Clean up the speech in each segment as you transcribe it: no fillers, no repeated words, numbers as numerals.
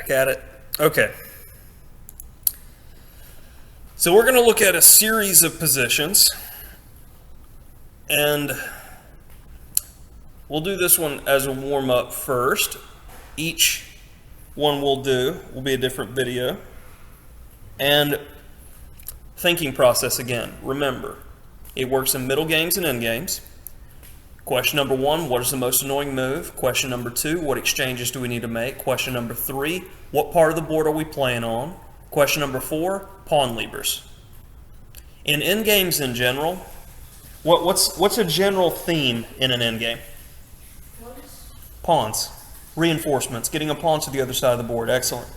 Back at it. Okay. So we're going to look at a series of positions, and we'll do this one as a warm-up first. Each one we'll do will be a different video. And thinking process again. Remember, it works in middle games and end games. Question number 1, what is the most annoying move? Question number 2, what exchanges do we need to make? Question number 3, what part of the board are we playing on? Question number 4, pawn levers. In end games in general, what's a general theme in an end game? Pawns. Reinforcements. Getting a pawn to the other side of the board. Excellent.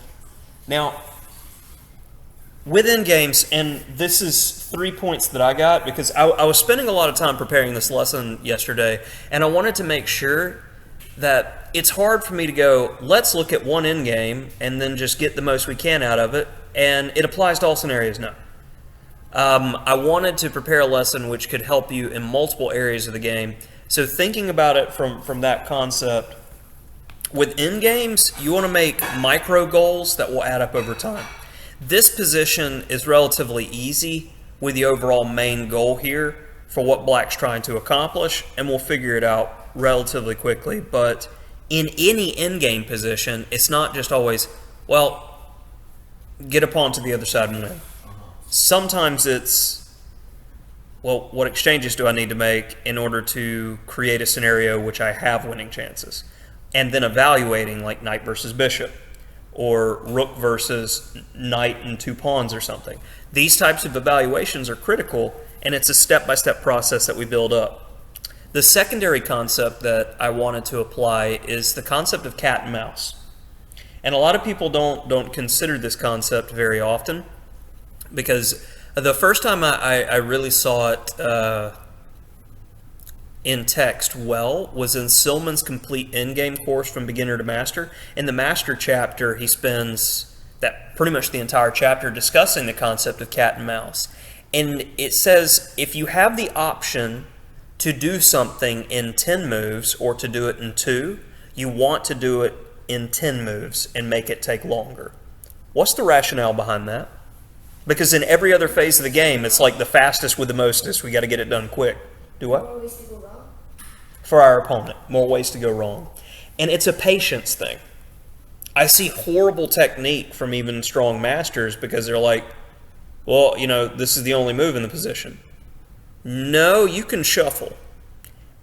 Now, with end games, and this is 3 points that I got because I was spending a lot of time preparing this lesson yesterday, and I wanted to make sure that it's hard for me to go, let's look at one end game and then just get the most we can out of it, and it applies to all scenarios. No. I wanted to prepare a lesson which could help you in multiple areas of the game. So thinking about it from that concept, with end games, you want to make micro goals that will add up over time. This position is relatively easy with the overall main goal here for what Black's trying to accomplish, and we'll figure it out relatively quickly. But in any endgame position, it's not just always, well, get a pawn to the other side and win. Sometimes it's, well, what exchanges do I need to make in order to create a scenario which I have winning chances? And then evaluating, like knight versus bishop, or rook versus knight and 2 pawns or something. These types of evaluations are critical, and it's a step-by-step process that we build up. The secondary concept that I wanted to apply is the concept of cat and mouse. And a lot of people don't consider this concept very often, because the first time I really saw it in text was in Silman's complete endgame course from beginner to master. In the master chapter, he spends pretty much the entire chapter discussing the concept of cat and mouse. And it says if you have the option to do something in 10 moves or to do it in 2, you want to do it in 10 moves and make it take longer. What's the rationale behind that? Because in every other phase of the game, it's like the fastest with the mostest. We got to get it done quick. Do what? More ways to go wrong. For our opponent, more ways to go wrong. And it's a patience thing. I see horrible technique from even strong masters because they're like, well, this is the only move in the position. No, you can shuffle.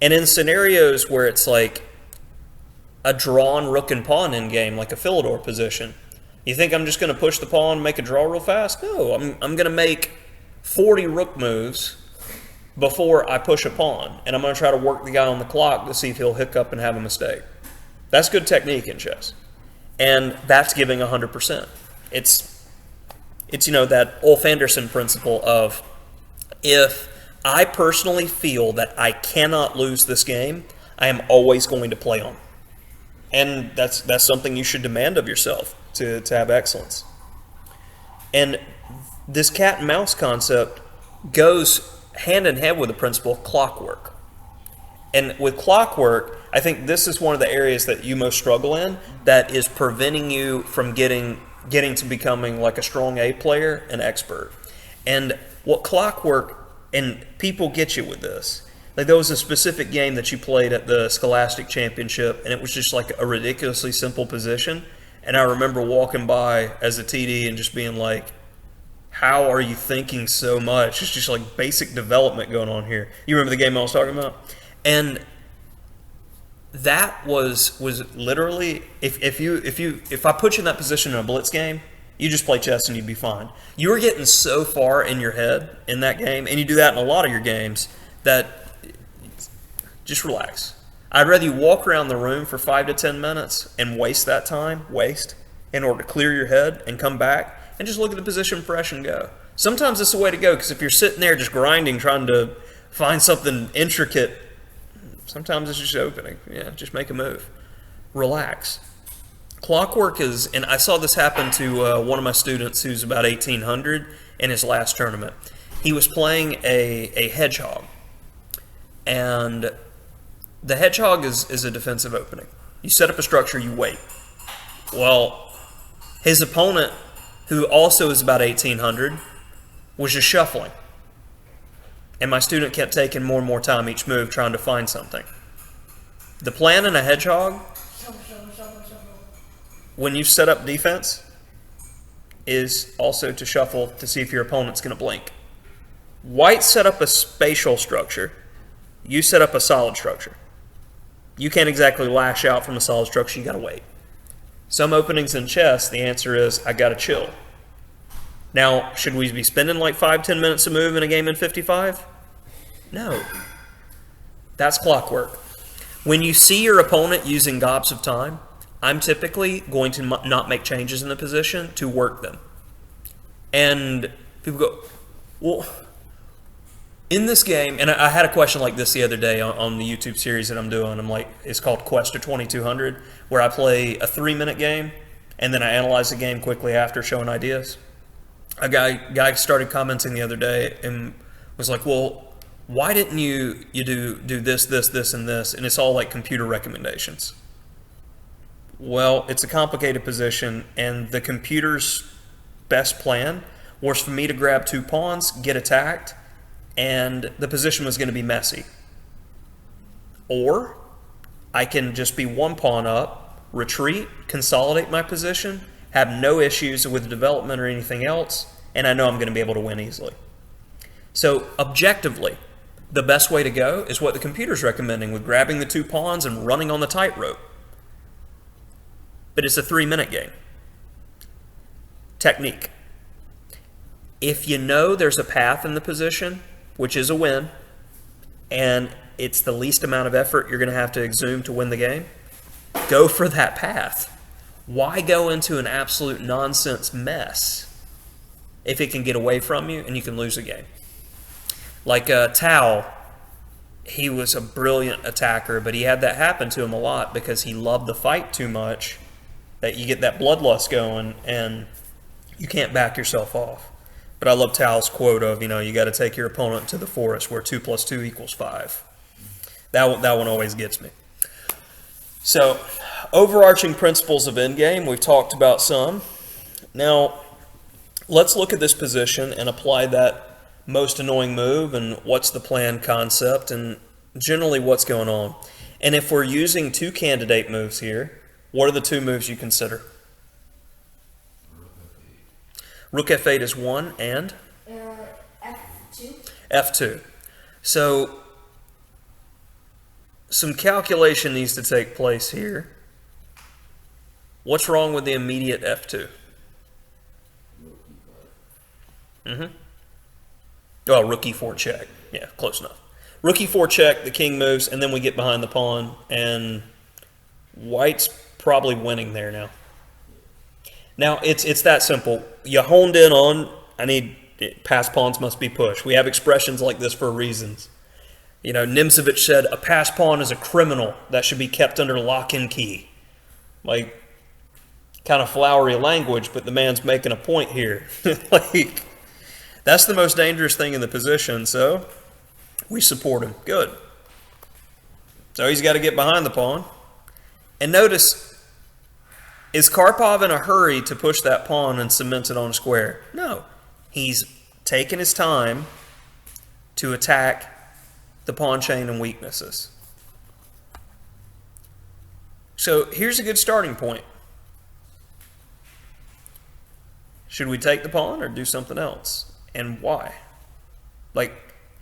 And in scenarios where it's like a drawn rook and pawn in game, like a Philidor position, you think I'm just going to push the pawn and make a draw real fast? No, I'm going to make 40 rook moves before I push a pawn, and I'm going to try to work the guy on the clock to see if he'll hiccup and have a mistake. That's good technique in chess, and that's giving 100%. It's that Ulf Anderson principle of, if I personally feel that I cannot lose this game, I am always going to play on. And that's something you should demand of yourself to have excellence. And this cat and mouse concept goes hand in hand with the principle of clockwork. And with clockwork, I think this is one of the areas that you most struggle in that is preventing you from getting to becoming like a strong A player, an expert. And what clockwork, and people get you with this, like there was a specific game that you played at the Scholastic Championship, and it was just like a ridiculously simple position. And I remember walking by as a TD and just being like, how are you thinking so much? It's just like basic development going on here. You remember the game I was talking about? And that was literally, if I put you in that position in a blitz game, you just play chess and you'd be fine. You were getting so far in your head in that game, and you do that in a lot of your games, that just relax. I'd rather you walk around the room for 5 to 10 minutes and waste that time, in order to clear your head and come back and just look at the position fresh and go. Sometimes it's the way to go, because if you're sitting there just grinding, trying to find something intricate, sometimes it's just opening. Yeah, just make a move. Relax. Clockwork is, and I saw this happen to one of my students who's about 1800 in his last tournament. He was playing a hedgehog, and the hedgehog is a defensive opening. You set up a structure, you wait. Well, His opponent, who also is about 1800, was just shuffling. And my student kept taking more and more time each move trying to find something. The plan in a hedgehog, when you set up defense, is also to shuffle to see if your opponent's going to blink. White set up a spatial structure. You set up a solid structure. You can't exactly lash out from a solid structure. You got to wait. Some openings in chess, the answer is, I got to chill. Now, should we be spending like 5-10 minutes a move in a game in 55? No. That's clockwork. When you see your opponent using gobs of time, I'm typically going to not make changes in the position to work them. And people go, well, in this game, and I had a question like this the other day on the YouTube series that I'm doing. I'm like, it's called Quest to 2200, where I play a 3-minute game, and then I analyze the game quickly after showing ideas. A guy started commenting the other day and was like, well, why didn't you do this, and this? And it's all like computer recommendations. Well, it's a complicated position, and the computer's best plan was for me to grab 2 pawns, get attacked, and the position was going to be messy. Or I can just be 1 pawn up, retreat, consolidate my position, have no issues with development or anything else, and I know I'm going to be able to win easily. So objectively, the best way to go is what the computer's recommending, with grabbing the 2 pawns and running on the tightrope. But it's a 3-minute game. Technique. If you know there's a path in the position, which is a win, and it's the least amount of effort you're going to have to exhume to win the game, go for that path. Why go into an absolute nonsense mess if it can get away from you and you can lose a game? Like Tao, he was a brilliant attacker, but he had that happen to him a lot because he loved the fight too much, that you get that bloodlust going and you can't back yourself off. But I love Tao's quote of, you got to take your opponent to the forest where 2 + 2 = 5. That one always gets me. So, overarching principles of Endgame, we've talked about some. Now, let's look at this position and apply that most annoying move and what's the plan concept and generally what's going on. And if we're using 2 candidate moves here, what are the 2 moves you consider? Rook F8 is 1 and? F2. F2. So, some calculation needs to take place here. What's wrong with the immediate F2? Oh, rook E4 check. Yeah, close enough. Rook E4 check, the king moves, and then we get behind the pawn, and white's probably winning there now. Now, it's that simple. You honed in on, passed pawns must be pushed. We have expressions like this for reasons. Nimzovich said, a passed pawn is a criminal that should be kept under lock and key. Like, kind of flowery language, but the man's making a point here. Like, that's the most dangerous thing in the position, so we support him. Good. So he's got to get behind the pawn. And notice, is Karpov in a hurry to push that pawn and cement it on a square? No. He's taken his time to attack the pawn chain and weaknesses. So here's a good starting point. Should we take the pawn or do something else? And why? Like,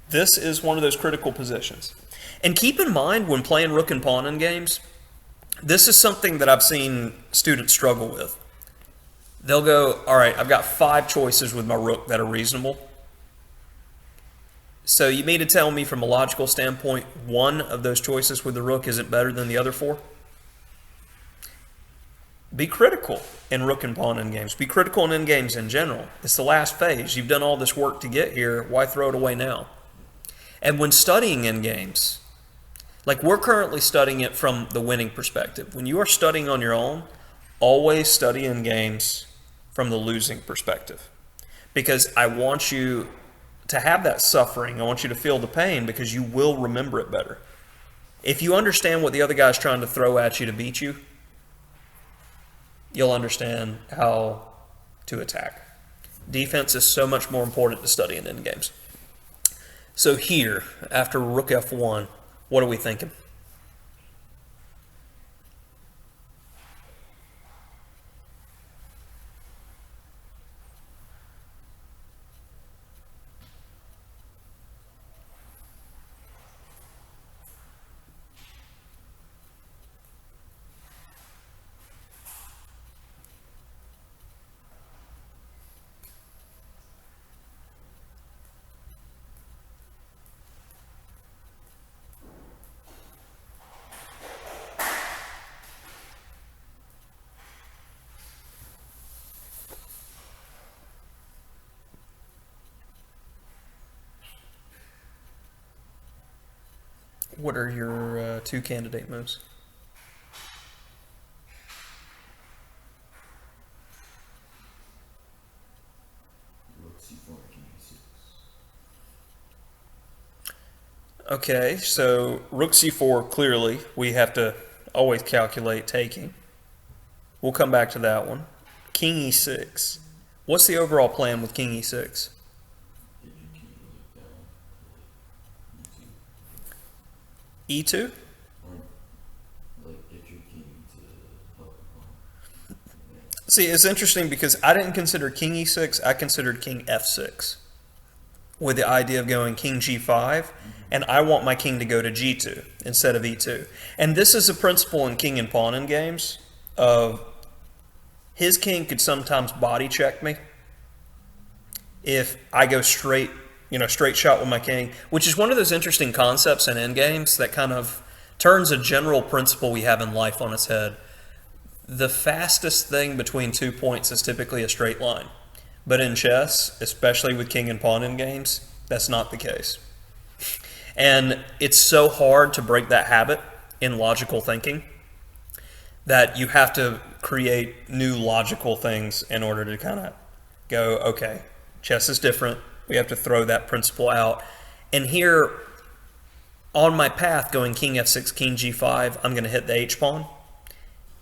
this is one of those critical positions. And keep in mind when playing rook and pawn in games, this is something that I've seen students struggle with. They'll go, all right, I've got 5 choices with my rook that are reasonable. So you mean to tell me from a logical standpoint, one of those choices with the rook isn't better than the other 4? Be critical in rook and pawn in games. Be critical in games in general. It's the last phase. You've done all this work to get here. Why throw it away now? And when studying in games, like we're currently studying it from the winning perspective. When you are studying on your own, always study in games from the losing perspective. Because I want you to have that suffering. I want you to feel the pain because you will remember it better. If you understand what the other guy's trying to throw at you to beat you, you'll understand how to attack. Defense is so much more important to study in endgames. So here, after rook f1, what are we thinking? What are your two candidate moves? Rook c4, king e6. Okay, so rook c4, clearly, we have to always calculate taking. We'll come back to that one. King e6. What's the overall plan with king e6? Get your king to look down. E2? Or, like, get your king to help the pawn. See, it's interesting because I didn't consider king e6, I considered king f6. With the idea of going king g5, and I want my king to go to g2 instead of e2. And this is a principle in king and pawn in games of his king could sometimes body check me if I go straight, straight shot with my king, which is one of those interesting concepts in endgames that kind of turns a general principle we have in life on its head. The fastest thing between 2 points is typically a straight line. But in chess, especially with king and pawn in games, that's not the case. And it's so hard to break that habit in logical thinking that you have to create new logical things in order to kind of go, okay, chess is different. We have to throw that principle out. And here, on my path going king f6, king g5, I'm going to hit the h-pawn.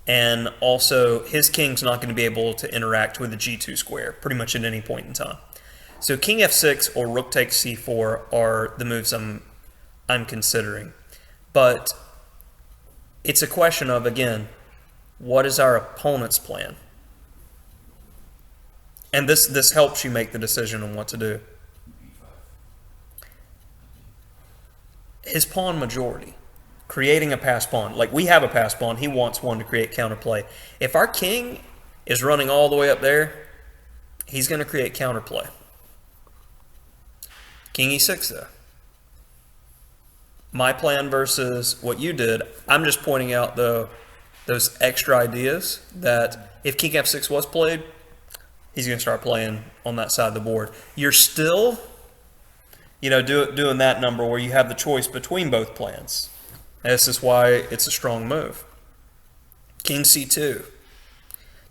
And also, his king's not going to be able to interact with the g2 square pretty much at any point in time. So king f6 or rook takes c4 are the moves I'm considering. But it's a question of, again, what is our opponent's plan? And this helps you make the decision on what to do. b5. His pawn majority. Creating a pass pawn. Like, we have a pass pawn. He wants one to create counterplay. If our king is running all the way up there, he's going to create counterplay. King e6, though. My plan versus what you did, I'm just pointing out those extra ideas that if king f6 was played, he's going to start playing on that side of the board. You're still, doing that number where you have the choice between both plans. This is why it's a strong move. King c2.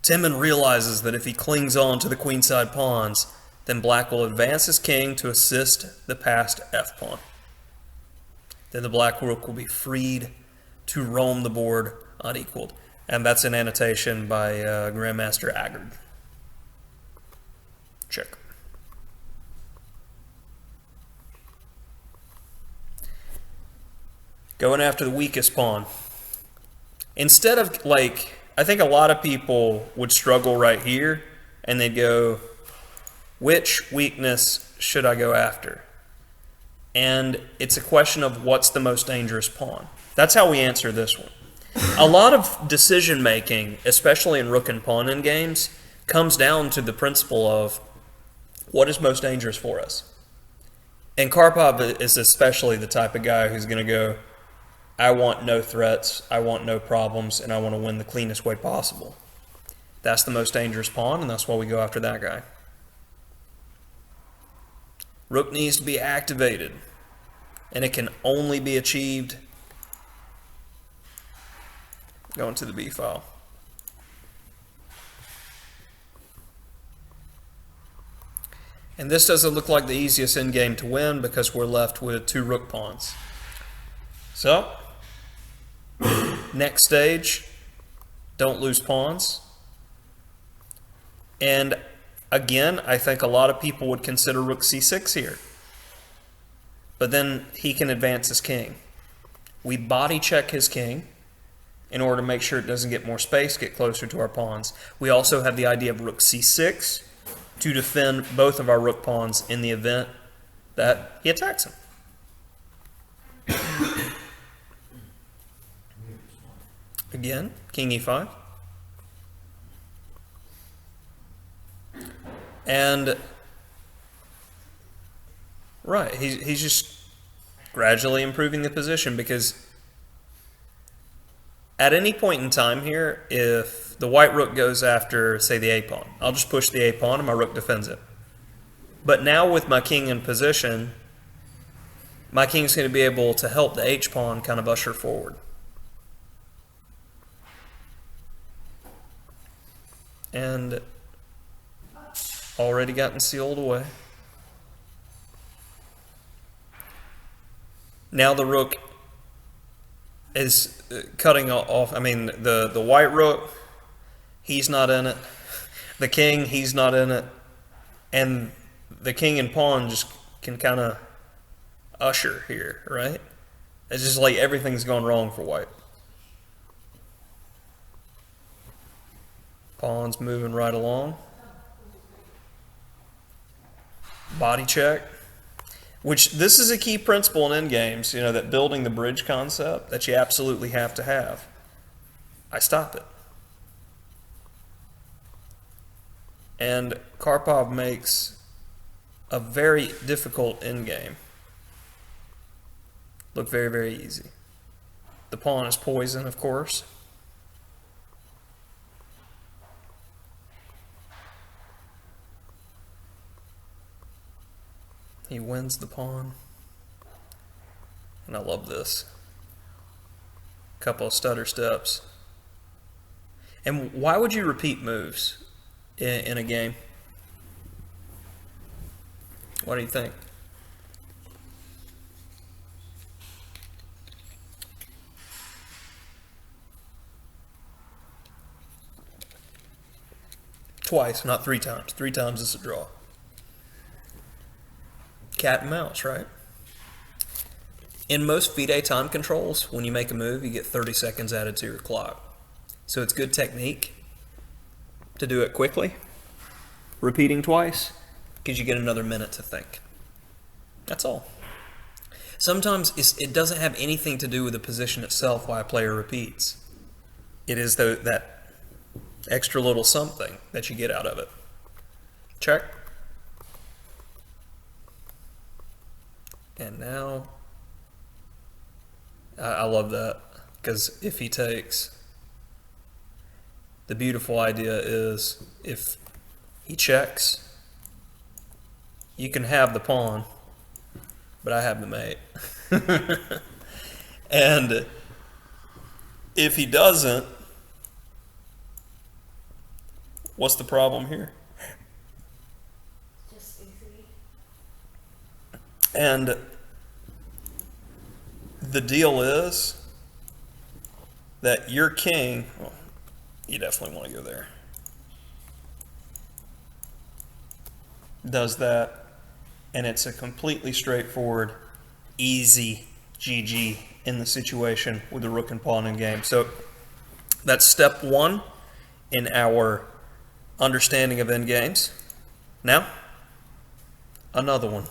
Timon realizes that if he clings on to the queenside pawns, then black will advance his king to assist the passed f-pawn. Then the black rook will be freed to roam the board unequaled. And that's an annotation by Grandmaster Agard. Check. Going after the weakest pawn. Instead of, I think a lot of people would struggle right here, and they'd go, which weakness should I go after? And it's a question of what's the most dangerous pawn. That's how we answer this one. A lot of decision making, especially in rook and pawn in games, comes down to the principle of what is most dangerous for us. And Karpov is especially the type of guy who's going to go, I want no threats, I want no problems, and I want to win the cleanest way possible. That's the most dangerous pawn, and that's why we go after that guy. Rook needs to be activated, and it can only be achieved going to the B file. And this doesn't look like the easiest endgame to win because we're left with two rook pawns. So, next stage, don't lose pawns. And again, I think a lot of people would consider rook c6 here. But then he can advance his king. We body check his king in order to make sure it doesn't get more space, get closer to our pawns. We also have the idea of rook c6 to defend both of our rook pawns in the event that he attacks him. Again, king e5. And right, he's just gradually improving the position, because at any point in time here, if the white rook goes after, say, the a pawn, I'll just push the a pawn and my rook defends it. But now with my king in position, my king's going to be able to help the h pawn kind of usher forward. And already gotten sealed away. Now the rook is cutting off. I mean, the white rook, he's not in it. The king, he's not in it. And the king and pawn just can kind of usher here, right? It's just like everything's gone wrong for white. Pawn's moving right along. Body check. Which, this is a key principle in endgames, you know, that building the bridge concept that you absolutely have to have. I stop it. And Karpov makes a very difficult endgame look very, very easy. The pawn is poison, of course. He wins the pawn. And I love this. Couple of stutter steps. And why would you repeat moves in a game? What do you think? Twice, not 3 times. 3 times is a draw. Cat and mouse, right? In most FIDE time controls, when you make a move, you get 30 seconds added to your clock. So it's good technique to do it quickly, repeating twice, because you get another minute to think. That's all. Sometimes it doesn't have anything to do with the position itself why a player repeats. It is that extra little something that you get out of it. Check. And now, I love that, because if he takes, the beautiful idea is if he checks, you can have the pawn, but I have the mate. And if he doesn't, what's the problem here? Just easy. And the deal is that your king, well, you definitely want to go there, does that, and it's a completely straightforward, easy GG in the situation with the rook and pawn in game. So that's step 1 in our understanding of endgames. Now, another one.